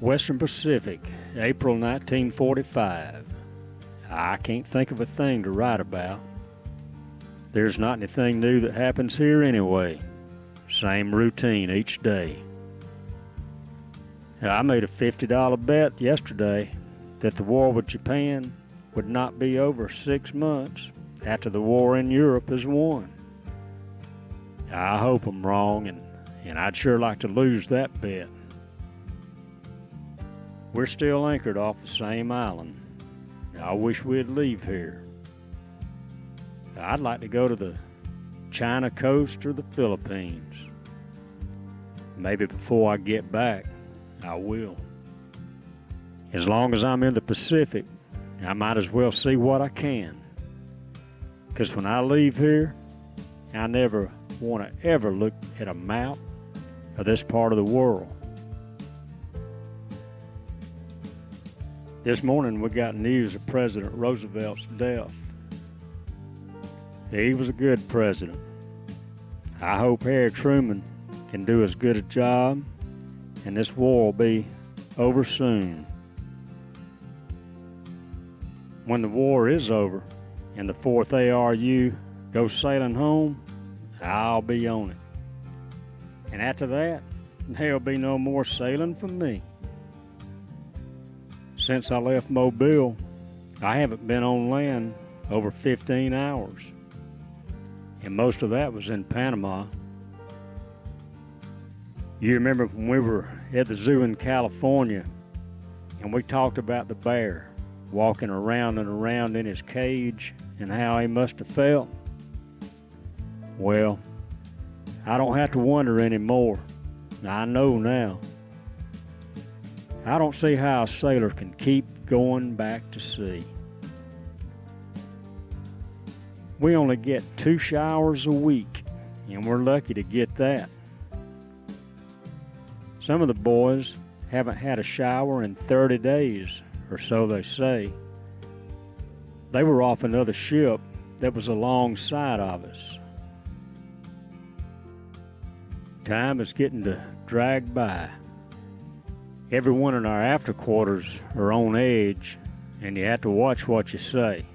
Western Pacific, April 1945. I can't think of a thing to write about. There's not anything new that happens here anyway. Same routine each day. I made a $50 bet yesterday that the war with Japan would not be over 6 months after the war in Europe is won. I hope I'm wrong, and I'd sure like to lose that bet. We're still anchored off the same island. I wish we'd leave here. I'd like to go to the China coast or the Philippines. Maybe before I get back, I will. As long as I'm in the Pacific, I might as well see what I can. Because when I leave here, I never want to ever look at a map of this part of the world. This morning we got news of President Roosevelt's death. He was a good president. I hope Harry Truman can do as good a job, and this war will be over soon. When the war is over and the 4th A.R.U. goes sailing home, I'll be on it. And after that, there'll be no more sailing for me. Since I left Mobile, I haven't been on land over 15 hours. And most of that was in Panama. You remember when we were at the zoo in California and we talked about the bear walking around and around in his cage and how he must have felt? Well, I don't have to wonder anymore. I know now. I don't see how a sailor can keep going back to sea. We only get 2 showers a week, and we're lucky to get that. Some of the boys haven't had a shower in 30 days, or so they say. They were off another ship that was alongside of us. Time is getting to drag by. Everyone in our afterquarters are on edge, and you have to watch what you say.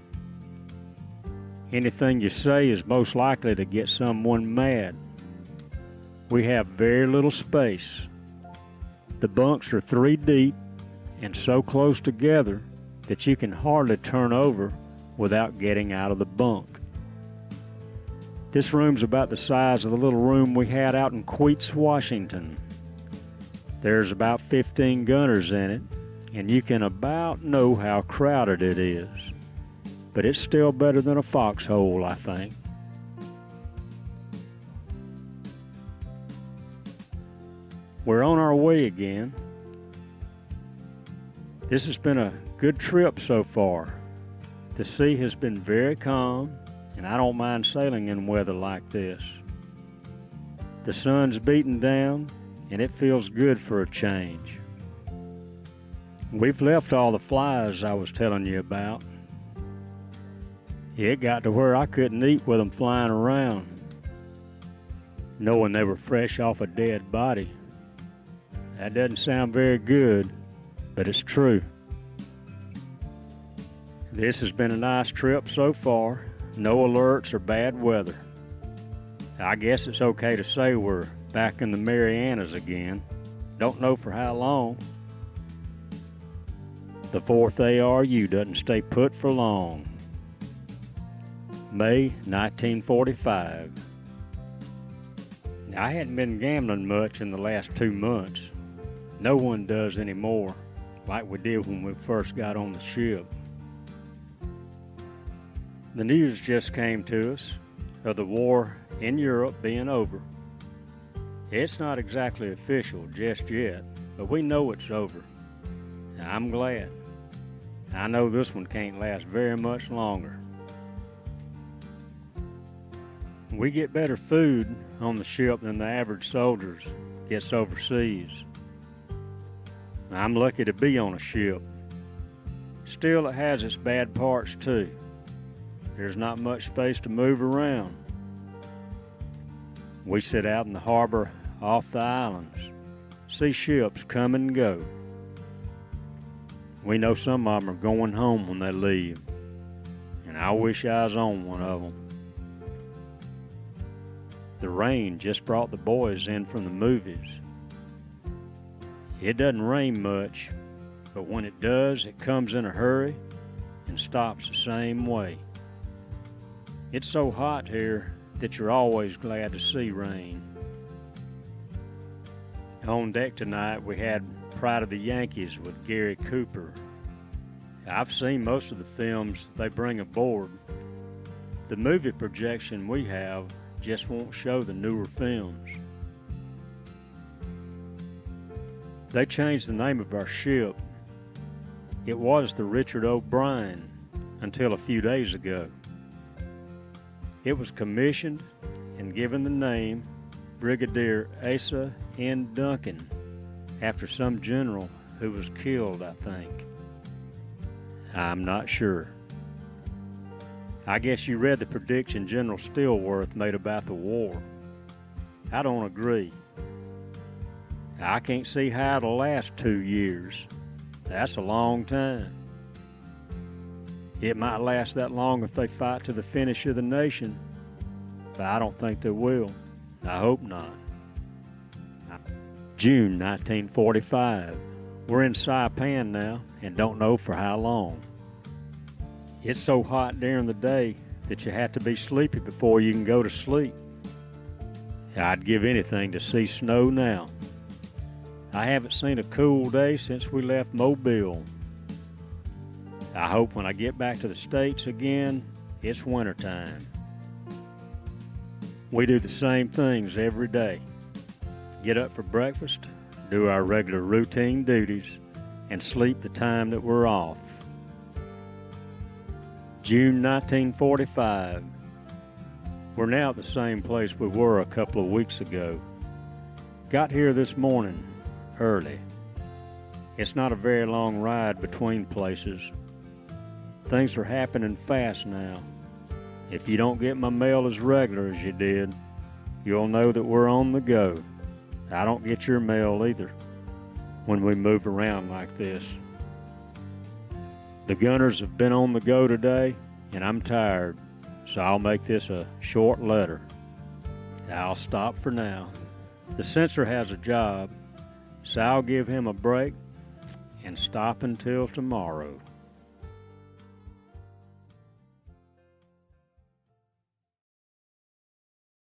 Anything you say is most likely to get someone mad. We have very little space. The bunks are 3 deep and so close together that you can hardly turn over without getting out of the bunk. This room's about the size of the little room we had out in Queets, Washington. There's about 15 gunners in it, and you can about know how crowded it is. But it's still better than a foxhole, I think. We're on our way again. This has been a good trip so far. The sea has been very calm, and I don't mind sailing in weather like this. The sun's beating down, and it feels good for a change. We've left all the flies I was telling you about. It got to where I couldn't eat with them flying around, knowing they were fresh off a dead body. That doesn't sound very good, but it's true. This has been a nice trip so far. No alerts or bad weather. I guess it's okay to say we're back in the Marianas again. Don't know for how long. The 4th A.R.U. doesn't stay put for long. May 1945. I hadn't been gambling much in the last 2 months. No one does anymore, like we did when we first got on the ship. The news just came to us of the war in Europe being over. It's not exactly official just yet, but we know it's over. I'm glad. I know this one can't last very much longer. We get better food on the ship than the average soldiers gets overseas. I'm lucky to be on a ship. Still, it has its bad parts too. There's not much space to move around. We sit out in the harbor off the islands, see ships come and go. We know some of them are going home when they leave, and I wish I was on one of them. The rain just brought the boys in from the movies. It doesn't rain much, but when it does, it comes in a hurry and stops the same way. It's so hot here that you're always glad to see rain. On deck tonight, we had Pride of the Yankees with Gary Cooper. I've seen most of the films they bring aboard. The movie projection we have just won't show the newer films. They changed the name of our ship. It was the Richard O'Brien until a few days ago. It was commissioned and given the name Brigadier Asa N. Duncan after some general who was killed, I think. I'm not sure. I guess you read the prediction General Stillworth made about the war. I don't agree. I can't see how it'll last 2 years. That's a long time. It might last that long if they fight to the finish of the nation, but I don't think they will. I hope not. June 1945. We're in Saipan now and don't know for how long. It's so hot during the day that you have to be sleepy before you can go to sleep. I'd give anything to see snow now. I haven't seen a cool day since we left Mobile. I hope when I get back to the States again, it's wintertime. We do the same things every day. Get up for breakfast, do our regular routine duties, and sleep the time that we're off. June 1945. We're now at the same place we were a couple of weeks ago. Got here this morning, early. It's not a very long ride between places. Things are happening fast now. If you don't get my mail as regular as you did, you'll know that we're on the go. I don't get your mail either when we move around like this. The gunners have been on the go today, and I'm tired, so I'll make this a short letter. I'll stop for now. The censor has a job, so I'll give him a break and stop until tomorrow.